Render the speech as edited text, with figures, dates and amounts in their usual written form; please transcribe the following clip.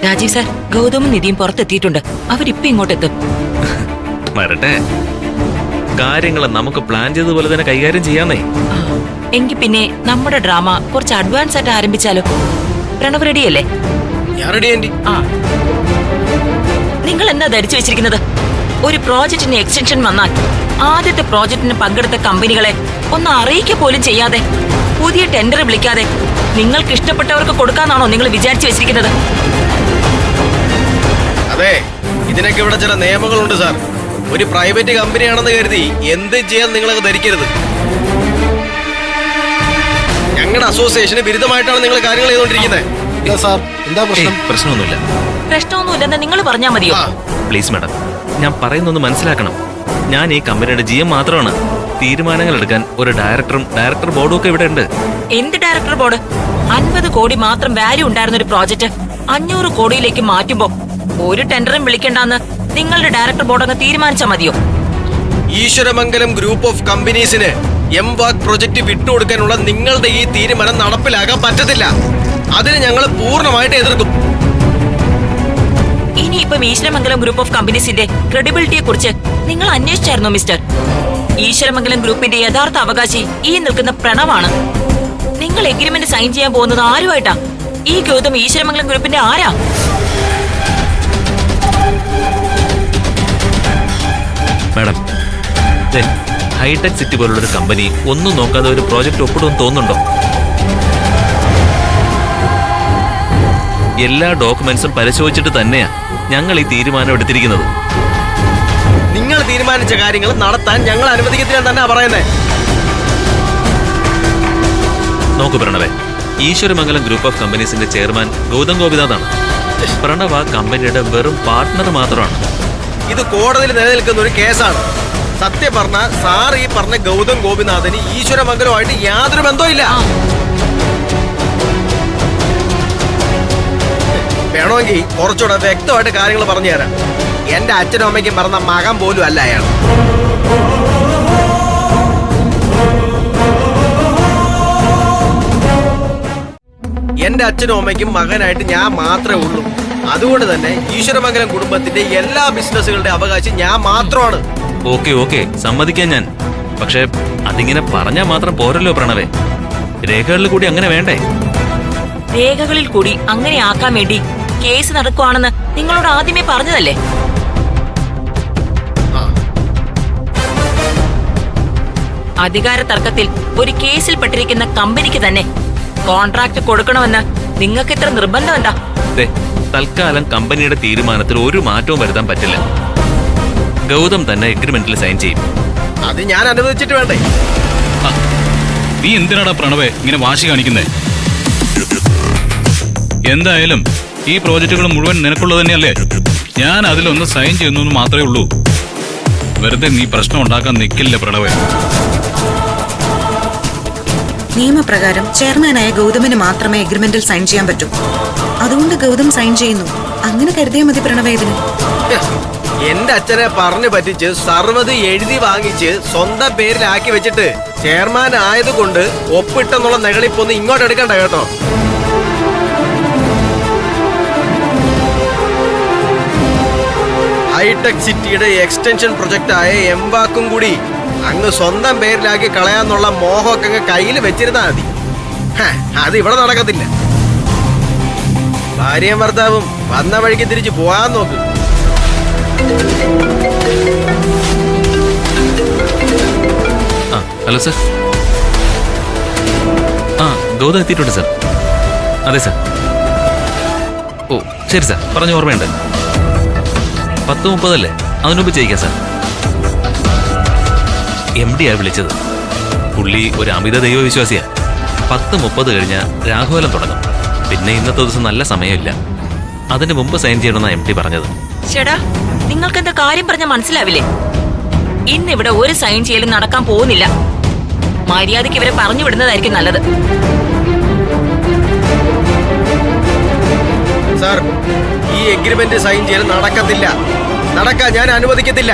Rajeev sir, ഗൗതമും നിധിയും പുറത്തെത്തിയിട്ടുണ്ട്. അവരിപ്പോ ഇങ്ങോട്ടെത്തും. വരട്ടെ. കാര്യങ്ങൾ നമുക്ക് പ്ലാൻ ചെയ്തതുപോലെ തന്നെ കൈകാര്യം ചെയ്യാന്നേ. എങ്കിൽ പിന്നെ നമ്മുടെ ഡ്രാമ കുറച്ച് അഡ്വാൻസ് ആയിട്ട് ആരംഭിച്ചാലോ? പ്രണവ് റെഡിയല്ലേ? ഞാൻ റെഡി ആന്റി. നിങ്ങൾ എന്താ ധരിച്ചു വെച്ചിരിക്കുന്നത്? ഒരു പ്രോജക്റ്റിന് എക്സ്റ്റൻഷൻ വന്നാൽ ആദ്യത്തെ പ്രോജക്റ്റിന് പങ്കെടുത്ത കമ്പനികളെ ഒന്ന് അറിയിക്കുക പോലും ചെയ്യാതെ, പുതിയ ടെൻഡർ വിളിക്കാതെ നിങ്ങൾക്ക് ഇഷ്ടപ്പെട്ടവർക്ക് കൊടുക്കാന്നാണോ നിങ്ങൾ വിചാരിച്ചു വെച്ചിരിക്കുന്നത്? അതെ, ഇതിനൊക്കെ ഇവിടെ ചില നിയമങ്ങളുണ്ട് സാർ. ഒരു പ്രൈവറ്റ് കമ്പനിയാണെന്ന് കരുതി എന്ത് ചെയ്യാൻ നിങ്ങളൊക്കെ ധരിക്കരുത്. ഞങ്ങളുടെ അസോസിയേഷന് വിരുദ്ധമായിട്ടാണ് നിങ്ങൾ കാര്യങ്ങൾ ചെയ്തുകൊണ്ടിരിക്കുന്നത്. പ്രശ്നമൊന്നുമില്ല. പ്രശ്നമൊന്നുമില്ലെന്ന് നിങ്ങൾ പറഞ്ഞാൽ മതിയോ? പ്ലീസ് മാഡം, ഞാൻ പറയുന്നൊന്ന് മനസ്സിലാക്കണം. ഞാൻ ഈ കമ്പനിയുടെ GM മാത്രമാണ്. തീരുമാനങ്ങൾ എടുക്കാൻ ഒരു ഡയറക്ടർ ബോർഡും ഒക്കെ ഇവിടെ ഉണ്ട്. എന്ത് ഡയറക്ടർ ബോർഡ്? 50 കോടി മാത്രം വാല്യൂ ഉണ്ടായിരുന്ന ഒരു പ്രോജക്റ്റ് 500 കോടിയിലേക്ക് മാറ്റുമ്പോ ഒരു ടെൻഡറും വിളിക്കണ്ടെന്ന് നിങ്ങളുടെ ഡയറക്ടർ ബോർഡ് അങ്ങ് തീരുമാനിച്ചാൽ മതിയോ? ഈശ്വരമംഗലം ഗ്രൂപ്പ് ഓഫ് കമ്പനീസിന് എംവാക് പ്രൊജക്ട് വിട്ടുകൊടുക്കാനുള്ള നിങ്ങളുടെ ഈ തീരുമാനം നടപ്പിലാക്കാൻ പറ്റത്തില്ല. അതിന് ഞങ്ങൾ പൂർണ്ണമായിട്ട് എതിർക്കും. ഇനിയിപ്പം ഈശ്വരമംഗലം ഗ്രൂപ്പ് ഓഫ് കമ്പനീസിന്റെ ക്രെഡിബിലിറ്റിയെ കുറിച്ച് നിങ്ങൾ അന്വേഷിച്ചായിരുന്നോ മിസ്റ്റർ? ഈശ്വരമംഗലം ഗ്രൂപ്പിന്റെ യഥാർത്ഥ അവകാശി ഈ നിൽക്കുന്ന പ്രണവാണ്. നിങ്ങൾ എഗ്രിമെന്റ് സൈൻ ചെയ്യാൻ പോകുന്നത് ആരുമായിട്ടാ? ഈ ഗൗതം ഈശ്വരമംഗലം ഗ്രൂപ്പിന്റെ ആരാ? മാഡം, ഹൈടെക് സിറ്റി പോലുള്ളൊരു കമ്പനി ഒന്നും നോക്കാതെ ഒരു പ്രോജക്റ്റ് ഒപ്പിടുമെന്ന് തോന്നുന്നുണ്ടോ? എല്ലാ ഡോക്യുമെന്റ്സും പരിശോധിച്ചിട്ട് തന്നെയാ ഞങ്ങൾ ഈ തീരുമാനം എടുത്തിരിക്കുന്നത്. നിങ്ങൾ തീരുമാനിച്ച കാര്യങ്ങൾ നടത്താൻ ഞങ്ങൾ അനുവദിക്കത്തില്ല തന്നെ പറയുന്നത്. നോക്കൂ പ്രണവേ, ഈശ്വരമംഗലം ഗ്രൂപ്പ് ഓഫ് കമ്പനീസിന്റെ ചെയർമാൻ ഗൗതം ഗോപിനാഥാണ്. പ്രണവ് കമ്പനിയുടെ വെറും പാർട്ട്ണർ മാത്രമാണ്. ഇത് കോടതിയിൽ നിലനിൽക്കുന്ന ഒരു കേസാണ്. സത്യം പറഞ്ഞ സാർ ഈ പറഞ്ഞ ഗൗതം ഗോപിനാഥന് ഈശ്വരമംഗലമായിട്ട് യാതൊരു ബന്ധവും ഇല്ല. വേണമെങ്കിൽ കുറച്ചുകൂടെ വ്യക്തമായിട്ട് കാര്യങ്ങൾ പറഞ്ഞു തരാം. എന്റെ അച്ഛനും അമ്മയ്ക്കും പറഞ്ഞ മകൻ പോലും അല്ല അയാൾ. എന്റെ അച്ഛനും അമ്മയ്ക്കും മകനായിട്ട് ഞാൻ മാത്രമേ ഉള്ളൂ. അതുകൊണ്ട് തന്നെ ഈശ്വരമംഗലം കുടുംബത്തിന്റെ എല്ലാ ബിസിനസ്സുകളുടെ അവകാശം ഞാൻ മാത്രമാണ്. ഓക്കെ സമ്മതിക്കാൻ ഞാൻ. പക്ഷെ അതിങ്ങനെ പറഞ്ഞാൽ മാത്രം പോരല്ലോ പ്രണവേ. രേഖകളിൽ കൂടി അങ്ങനെ വേണ്ടേ? രേഖകളിൽ കൂടി അങ്ങനെ ആക്കാൻ വേണ്ടി കേസ് നടക്കുവാണെന്ന് നിങ്ങളോട് ആദ്യമേ പറഞ്ഞതല്ലേ? അധികാര തർക്കത്തിൽ ഒരു കേസിൽ പെട്ടിരിക്കുന്ന കമ്പനിക്ക് തന്നെ കോൺട്രാക്ട് കൊടുക്കണമെന്ന് നിങ്ങൾക്ക് ഇത്ര നിർബന്ധം എന്താ? തൽക്കാലം കമ്പനിയുടെ തീരുമാനത്തിൽ ഒരു മാറ്റവും വരുത്താൻ പറ്റില്ല. ഗൗതം തന്നെ എഗ്രിമെന്റിൽ സൈൻ ചെയ്യും. അത് ഞാൻ അനുവദിച്ചിട്ട് വേണ്ടേ? നീ എന്തിനാടാ പ്രണവേ ഇങ്ങനെ വാശി കാണിക്കുന്നേ? എന്തായാലും ഈ പ്രോജക്റ്റുകൾ മുഴുവൻ നിനക്കുള്ളത് തന്നെയല്ലേ? ഞാൻ അതിലൊന്ന് സൈൻ ചെയ്യുന്നു മാത്രമേ ഉള്ളൂ. വെറുതെ നീ പ്രശ്നം ഉണ്ടാക്കാൻ നിൽക്കില്ല പ്രണവേ. നിയമപ്രകാരം ചെയർമാനായ ഗൗതമിന് മാത്രമേ എഗ്രിമെന്റിൽ സൈൻ ചെയ്യാൻ പറ്റൂ. അതുകൊണ്ട് ഗൗതം സൈൻ ചെയ്യുന്നു. അങ്ങനെ കരുതിയാൽ മതി പ്രണവേദിന്. എന്റെ അച്ഛനെ പറഞ്ഞു പറ്റിച്ച് സർവ്വത് എഴുതി വാങ്ങിച്ച് സ്വന്തം പേരിലാക്കി വെച്ചിട്ട് ചെയർമാൻ ആയതുകൊണ്ട് ഒപ്പിട്ടെന്നുള്ള നെകളിപ്പൊന്ന് ഇങ്ങോട്ട് എടുക്കണ്ട കേട്ടോ. ഹൈടെക് സിറ്റിയുടെ എക്സ്റ്റൻഷൻ പ്രൊജക്റ്റായ എംവാക്കും കൂടി അങ്ങ് സ്വന്തം പേരിലാക്കി കളയാന്നുള്ള മോഹമൊക്കെ അങ്ങ് കയ്യിൽ വെച്ചിരുന്നാ മതി. അത് ഇവിടെ നടക്കത്തില്ല. ഭാര്യയും ഭർത്താവും വന്ന വഴിക്ക് തിരിച്ചു പോകാൻ നോക്ക്. Hello sir. ഗൗതം എത്തിയിട്ടുണ്ട് സർ. അതെ സർ. ഓ ശരി സർ, പറഞ്ഞ ഓർമ്മയുണ്ട്. 10:30 അതിനുമുമ്പ് ചെയ്യിക്കാം സർ. MD വിളിച്ചത്. പുള്ളി ഒരു അമിത ദൈവവിശ്വാസിയാ. 10:30 കഴിഞ്ഞാൽ രാഘവലം തുടങ്ങും. പിന്നെ ഇന്നത്തെ ദിവസം നല്ല സമയമില്ല. അതിന് മുമ്പ് സൈൻ ചെയ്യണമെന്നാണ് MD പറഞ്ഞത്. ചേട്ടാ, നിങ്ങൾക്ക് എന്താ കാര്യം പറഞ്ഞാൽ മനസ്സിലാവില്ലേ? ഇന്നിവിടെ ഒരു സൈൻ ചെയ്യലും നടക്കാൻ പോകുന്നില്ല. മര്യാദയ്ക്ക് ഇവരെ പറഞ്ഞു വിടുന്നതായിരിക്കും നല്ലത്. സാർ, ഈ എഗ്രിമെന്റ് സൈൻ ചെയ്യൽ നടക്കത്തില്ല. നടക്കാൻ ഞാൻ അനുവദിക്കത്തില്ല.